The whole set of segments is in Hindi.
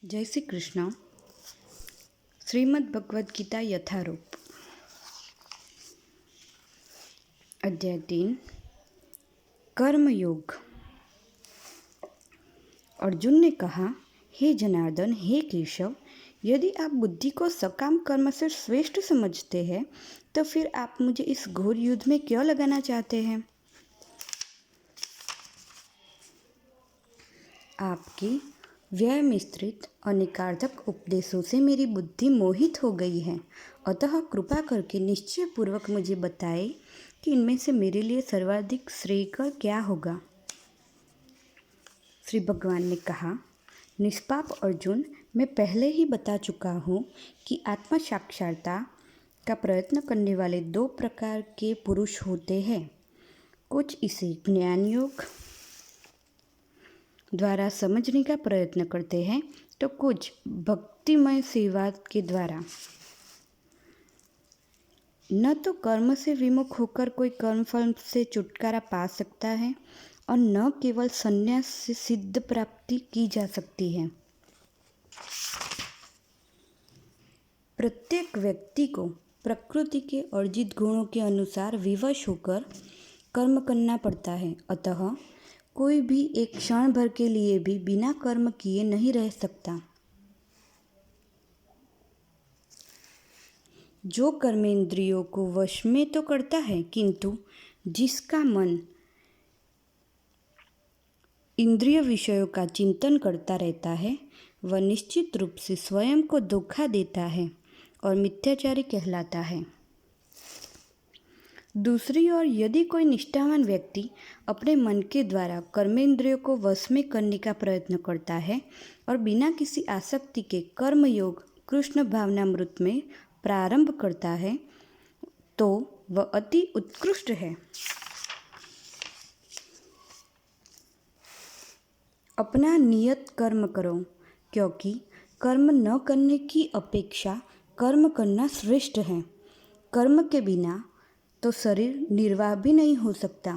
जय श्री कृष्ण। श्रीमद् भगवद गीता यथारूप अध्याय 3 कर्मयोग। अर्जुन ने कहा, हे जनार्दन, हे केशव, यदि आप बुद्धि को सकाम कर्म से श्रेष्ठ समझते हैं तो फिर आप मुझे इस घोर युद्ध में क्यों लगाना चाहते हैं? आपकी व्यय मिश्रित अनेकार्थक उपदेशों से मेरी बुद्धि मोहित हो गई है, अतः कृपा करके निश्चय पूर्वक मुझे बताए कि इनमें से मेरे लिए सर्वाधिक श्रेयकर क्या होगा। श्री भगवान ने कहा, निष्पाप अर्जुन, मैं पहले ही बता चुका हूँ कि आत्म साक्षात्कार का प्रयत्न करने वाले दो प्रकार के पुरुष होते हैं। कुछ इसे ज्ञान योग द्वारा समझने का प्रयत्न करते हैं तो कुछ भक्तिमय सेवा के द्वारा। न तो कर्म से विमुख होकर कोई कर्मफल से छुटकारा पा सकता है और न केवल संन्यास से सिद्ध प्राप्ति की जा सकती है। प्रत्येक व्यक्ति को प्रकृति के अर्जित गुणों के अनुसार विवश होकर कर्म करना पड़ता है, अतः कोई भी एक क्षण भर के लिए भी बिना कर्म किए नहीं रह सकता। जो कर्मेंद्रियों को वश में तो करता है, किंतु जिसका मन इंद्रिय विषयों का चिंतन करता रहता है, वह निश्चित रूप से स्वयं को धोखा देता है और मिथ्याचारी कहलाता है। दूसरी ओर यदि कोई निष्ठावान व्यक्ति अपने मन के द्वारा कर्मेंद्रियों को वश में करने का प्रयत्न करता है और बिना किसी आसक्ति के कर्मयोग कृष्ण भावनामृत में प्रारंभ करता है, तो वह अति उत्कृष्ट है। अपना नियत कर्म करो, क्योंकि कर्म न करने की अपेक्षा कर्म करना श्रेष्ठ है। कर्म के बिना तो शरीर निर्वाह भी नहीं हो सकता।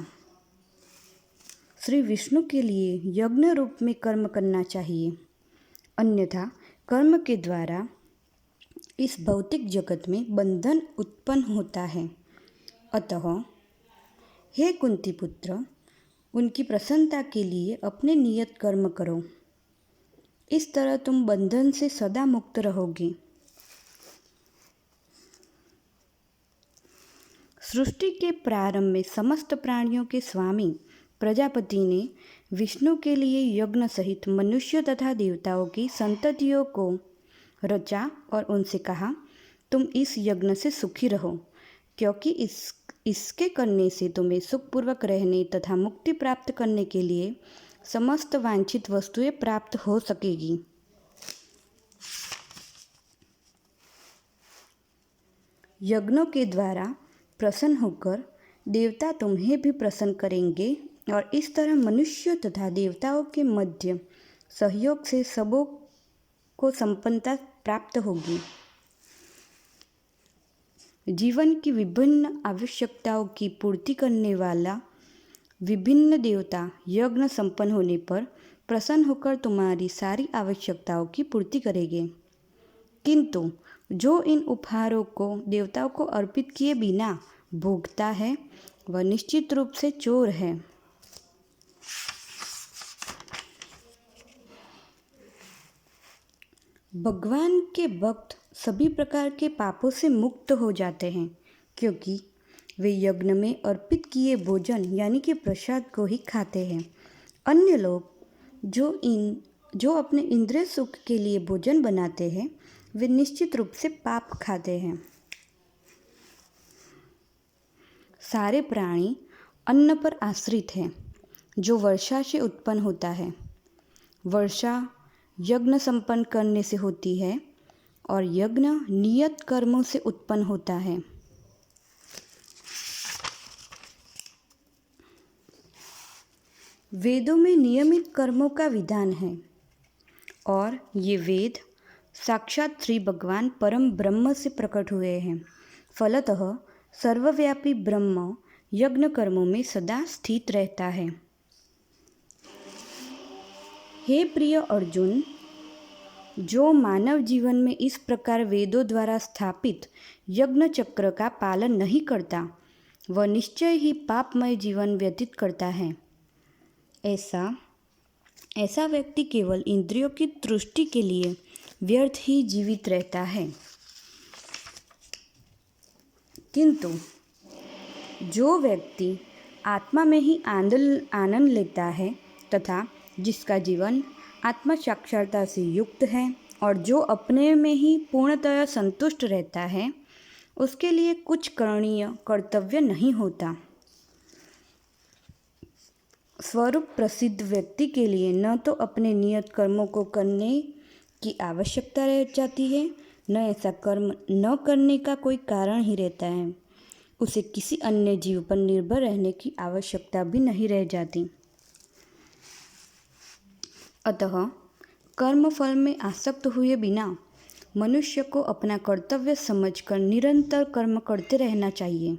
श्री विष्णु के लिए यज्ञ रूप में कर्म करना चाहिए, अन्यथा कर्म के द्वारा इस भौतिक जगत में बंधन उत्पन्न होता है। अतः हे कुंती पुत्र, उनकी प्रसन्नता के लिए अपने नियत कर्म करो। इस तरह तुम बंधन से सदा मुक्त रहोगे। सृष्टि के प्रारंभ में समस्त प्राणियों के स्वामी प्रजापति ने विष्णु के लिए यज्ञ सहित मनुष्य तथा देवताओं की संततियों को रचा और उनसे कहा, तुम इस यज्ञ से सुखी रहो, क्योंकि इसके करने से तुम्हें सुखपूर्वक रहने तथा मुक्ति प्राप्त करने के लिए समस्त वांछित वस्तुएं प्राप्त हो सकेगी। यज्ञों के द्वारा प्रसन्न होकर देवता तुम्हें भी प्रसन्न करेंगे और इस तरह मनुष्य तथा देवताओं के मध्य सहयोग से सबों को संपन्नता प्राप्त होगी। जीवन की विभिन्न आवश्यकताओं की पूर्ति करने वाला विभिन्न देवता यज्ञ संपन्न होने पर प्रसन्न होकर तुम्हारी सारी आवश्यकताओं की पूर्ति करेंगे, किंतु जो इन उपहारों को देवताओं को अर्पित किए बिना भोगता है, वह निश्चित रूप से चोर है। भगवान के भक्त सभी प्रकार के पापों से मुक्त हो जाते हैं, क्योंकि वे यज्ञ में अर्पित किए भोजन यानी कि प्रसाद को ही खाते हैं। अन्य लोग जो अपने इंद्रिय सुख के लिए भोजन बनाते हैं, वे निश्चित रूप से पाप खाते हैं। सारे प्राणी अन्न पर आश्रित हैं, जो वर्षा से उत्पन्न होता है। वर्षा यज्ञ संपन्न करने से होती है और यज्ञ नियत कर्मों से उत्पन्न होता है। वेदों में नियमित कर्मों का विधान है और ये वेद साक्षात श्री भगवान परम ब्रह्म से प्रकट हुए हैं। फलतः सर्वव्यापी ब्रह्म यज्ञ कर्मों में सदा स्थित रहता है। हे प्रिय अर्जुन, जो मानव जीवन में इस प्रकार वेदों द्वारा स्थापित यज्ञ चक्र का पालन नहीं करता, वह निश्चय ही पापमय जीवन व्यतीत करता है। ऐसा व्यक्ति केवल इंद्रियों की तुष्टि के लिए व्यर्थ ही जीवित रहता है। किंतु जो व्यक्ति आत्मा में ही आनंद लेता है तथा जिसका जीवन आत्म साक्षरता से युक्त है और जो अपने में ही पूर्णतः संतुष्ट रहता है, उसके लिए कुछ करणीय कर्तव्य नहीं होता। स्वरूप प्रसिद्ध व्यक्ति के लिए न तो अपने नियत कर्मों को करने की आवश्यकता रह जाती है, न ऐसा कर्म न करने का कोई कारण ही रहता है। उसे किसी अन्य जीव पर निर्भर रहने की आवश्यकता भी नहीं रह जाती। अतः कर्म फल में आसक्त हुए बिना मनुष्य को अपना कर्तव्य समझकर निरंतर कर्म करते रहना चाहिए,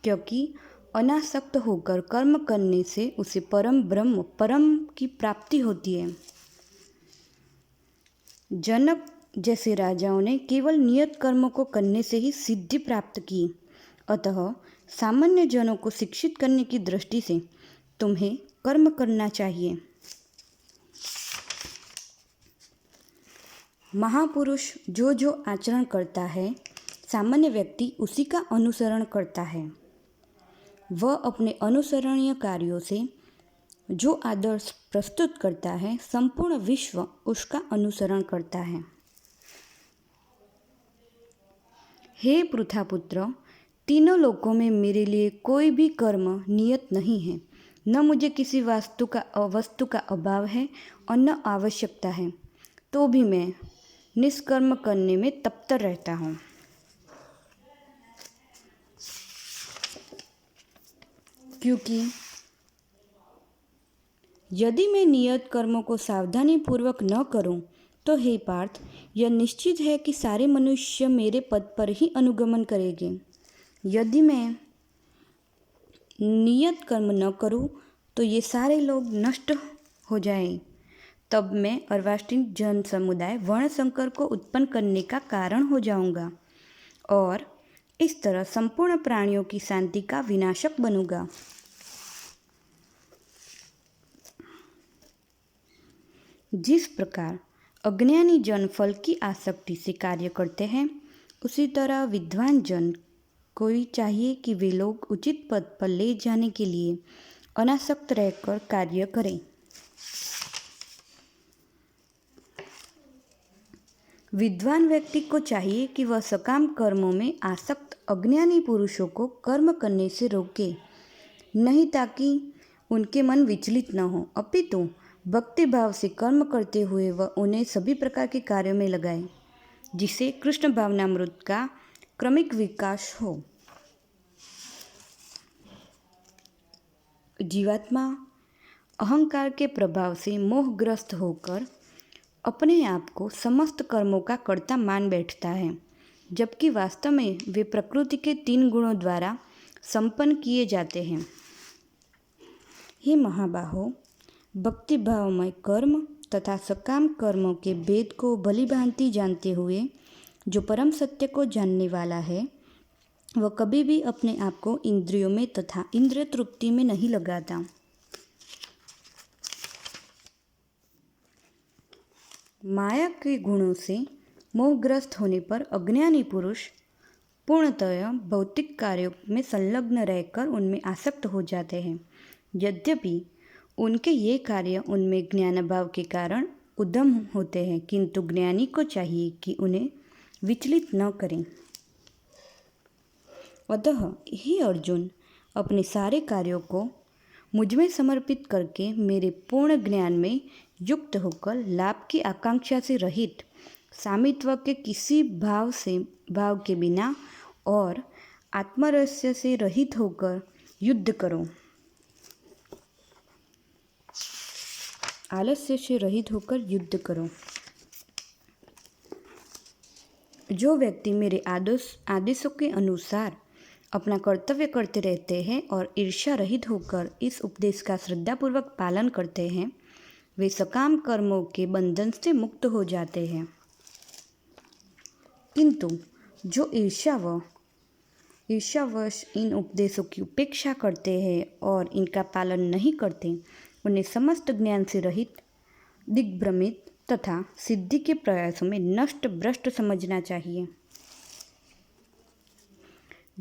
क्योंकि अनासक्त होकर कर्म करने से उसे परम ब्रह्म परम की प्राप्ति होती है। जनक जैसे राजाओं ने केवल नियत कर्मों को करने से ही सिद्धि प्राप्त की। अतः सामान्य जनों को शिक्षित करने की दृष्टि से तुम्हें कर्म करना चाहिए। महापुरुष जो आचरण करता है, सामान्य व्यक्ति उसी का अनुसरण करता है। वह अपने अनुसरणीय कार्यों से जो आदर्श प्रस्तुत करता है, संपूर्ण विश्व उसका अनुसरण करता है। हे पृथापुत्र, तीनों लोकों में मेरे लिए कोई भी कर्म नियत नहीं है। न मुझे किसी वस्तु का अभाव है और न आवश्यकता है, तो भी मैं निष्कर्म करने में तत्पर रहता हूँ। क्योंकि यदि मैं नियत कर्मों को सावधानी पूर्वक न करूं, तो हे पार्थ, यह निश्चित है कि सारे मनुष्य मेरे पद पर ही अनुगमन करेंगे। यदि मैं नियत कर्म न करूं, तो ये सारे लोग नष्ट हो जाएं। तब मैं अर्वाचीन जन समुदाय वर्णशंकर को उत्पन्न करने का कारण हो जाऊंगा और इस तरह संपूर्ण प्राणियों की शांति का विनाशक बनूंगा। जिस प्रकार अज्ञानी जन फल की आसक्ति से कार्य करते हैं, उसी तरह विद्वान जन को ही चाहिए कि वे लोग उचित पद पर ले जाने के लिए अनासक्त रहकर कार्य करें। विद्वान व्यक्ति को चाहिए कि वह सकाम कर्मों में आसक्त अज्ञानी पुरुषों को कर्म करने से रोके, नहीं ताकि उनके मन विचलित न हो, अपितु भक्ति भाव से कर्म करते हुए वह उन्हें सभी प्रकार के कार्यों में लगाए, जिससे कृष्ण भावनामृत का क्रमिक विकास हो। जीवात्मा अहंकार के प्रभाव से मोहग्रस्त होकर अपने आप को समस्त कर्मों का कर्ता मान बैठता है, जबकि वास्तव में वे प्रकृति के 3 गुणों द्वारा संपन्न किए जाते हैं। हे महाबाहो, भक्ति भावमय कर्म तथा सकाम कर्मों के भेद को भलीभांति जानते हुए जो परम सत्य को जानने वाला है, वह कभी भी अपने आप को इंद्रियों में तथा इंद्रिय तृप्ति में नहीं लगाता। माया के गुणों से मोहग्रस्त होने पर अज्ञानी पुरुष पूर्णतः भौतिक कार्यों में संलग्न रहकर उनमें आसक्त हो जाते हैं। यद्यपि उनके ये कार्य उनमें ज्ञान भाव के कारण उद्यम होते हैं, किंतु ज्ञानी को चाहिए कि उन्हें विचलित न करें। अतः हे अर्जुन, अपने सारे कार्यों को मुझ में समर्पित करके मेरे पूर्ण ज्ञान में युक्त होकर लाभ की आकांक्षा से रहित, सामित्व के किसी भाव के बिना और आत्मरहस्य से रहित होकर युद्ध करो। आलस्य से रहित होकर युद्ध करो। जो व्यक्ति मेरे आदेशों के अनुसार अपना कर्तव्य करते रहते हैं और ईर्ष्या रहित होकर इस उपदेश का श्रद्धापूर्वक पालन करते हैं, वे सकाम कर्मों के बंधन से मुक्त हो जाते हैं। किंतु जो ईर्ष्यावश इन उपदेशों की उपेक्षा करते हैं और इनका पालन नहीं करते, उन्हें समस्त ज्ञान से रहित, दिग्भ्रमित तथा सिद्धि के प्रयासों में नष्ट भ्रष्ट समझना चाहिए।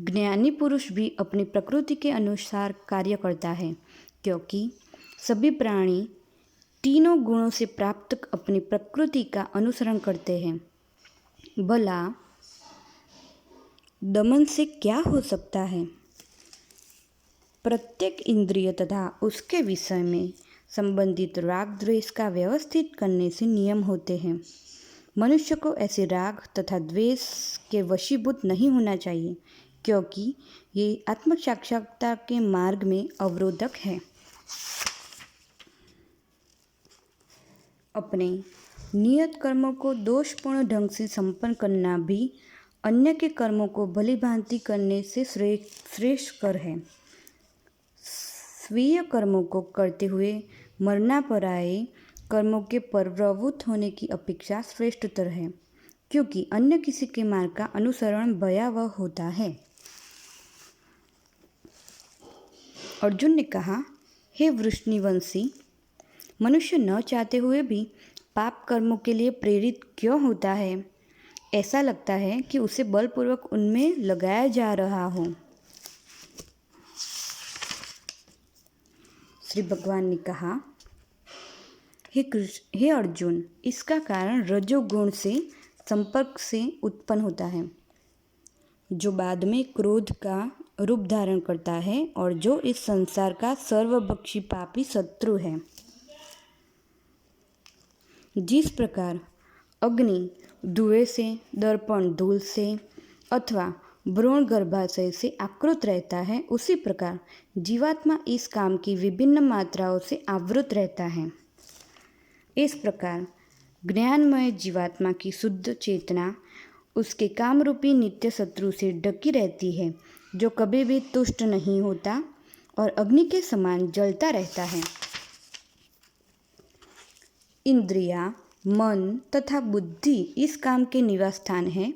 ज्ञानी पुरुष भी अपनी प्रकृति के अनुसार कार्य करता है, क्योंकि सभी प्राणी तीनों गुणों से प्राप्त अपनी प्रकृति का अनुसरण करते हैं। भला दमन से क्या हो सकता है? प्रत्येक इंद्रिय तथा उसके विषय में संबंधित राग द्वेष का व्यवस्थित करने से नियम होते हैं। मनुष्य को ऐसे राग तथा द्वेष के वशीभूत नहीं होना चाहिए, क्योंकि ये आत्म साक्षात्कार के मार्ग में अवरोधक है। अपने नियत कर्मों को दोषपूर्ण ढंग से संपन्न करना भी अन्य के कर्मों को भली भांति करने से श्रेष्ठकर है। स्वीय कर्मों को करते हुए मरना पराये कर्मों के प्रवृत्त होने की अपेक्षा श्रेष्ठतर है, क्योंकि अन्य किसी के मार्ग का अनुसरण भयावह होता है। अर्जुन ने कहा, हे वृष्णिवंशी, मनुष्य न चाहते हुए भी पाप कर्मों के लिए प्रेरित क्यों होता है? ऐसा लगता है कि उसे बलपूर्वक उनमें लगाया जा रहा हो। श्री भगवान ने कहा, हे अर्जुन, इसका कारण रजोगुण से संपर्क से उत्पन्न होता है, जो बाद में क्रोध का रूप धारण करता है और जो इस संसार का सर्वभक्षी पापी शत्रु है। जिस प्रकार अग्नि धुएं से, दर्पण धूल से अथवा भ्रूण गर्भाशय से आकृत रहता है, उसी प्रकार जीवात्मा इस काम की विभिन्न मात्राओं से आवृत रहता है। इस प्रकार ज्ञानमय जीवात्मा की शुद्ध चेतना उसके काम रूपी नित्य शत्रु से ढकी रहती है, जो कभी भी तुष्ट नहीं होता और अग्नि के समान जलता रहता है। इंद्रियां, मन तथा बुद्धि इस काम के निवास स्थान है।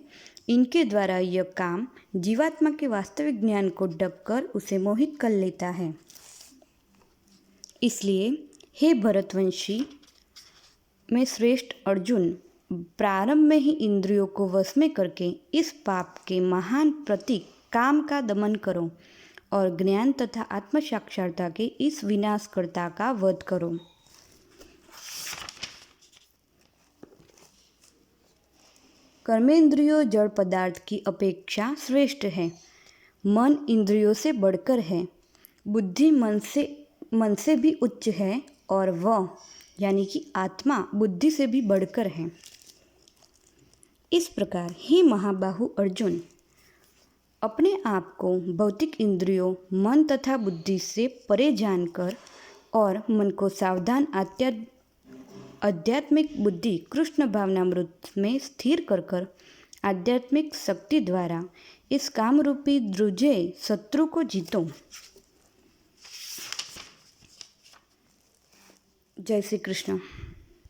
इनके द्वारा यह काम जीवात्मा के वास्तविक ज्ञान को ढककर उसे मोहित कर लेता है। इसलिए हे भरतवंशी में श्रेष्ठ अर्जुन, प्रारंभ में ही इंद्रियों को वश में करके इस पाप के महान प्रतीक काम का दमन करो और ज्ञान तथा आत्म साक्षात्कार के इस विनाशकर्ता का वध करो। कर्मेंद्रियों जड़ पदार्थ की अपेक्षा श्रेष्ठ है। मन इंद्रियों से बढ़कर है। बुद्धि मन से भी उच्च है और वह यानी कि आत्मा बुद्धि से भी बढ़कर है। इस प्रकार हे महाबाहु अर्जुन, अपने आप को भौतिक इंद्रियों, मन तथा बुद्धि से परे जानकर और मन को सावधान आध्यात्मिक बुद्धि कृष्ण भावनामृत में स्थिर कर आध्यात्मिक शक्ति द्वारा इस काम रूपी द्रुजे शत्रु को जीतो। जय श्री कृष्ण।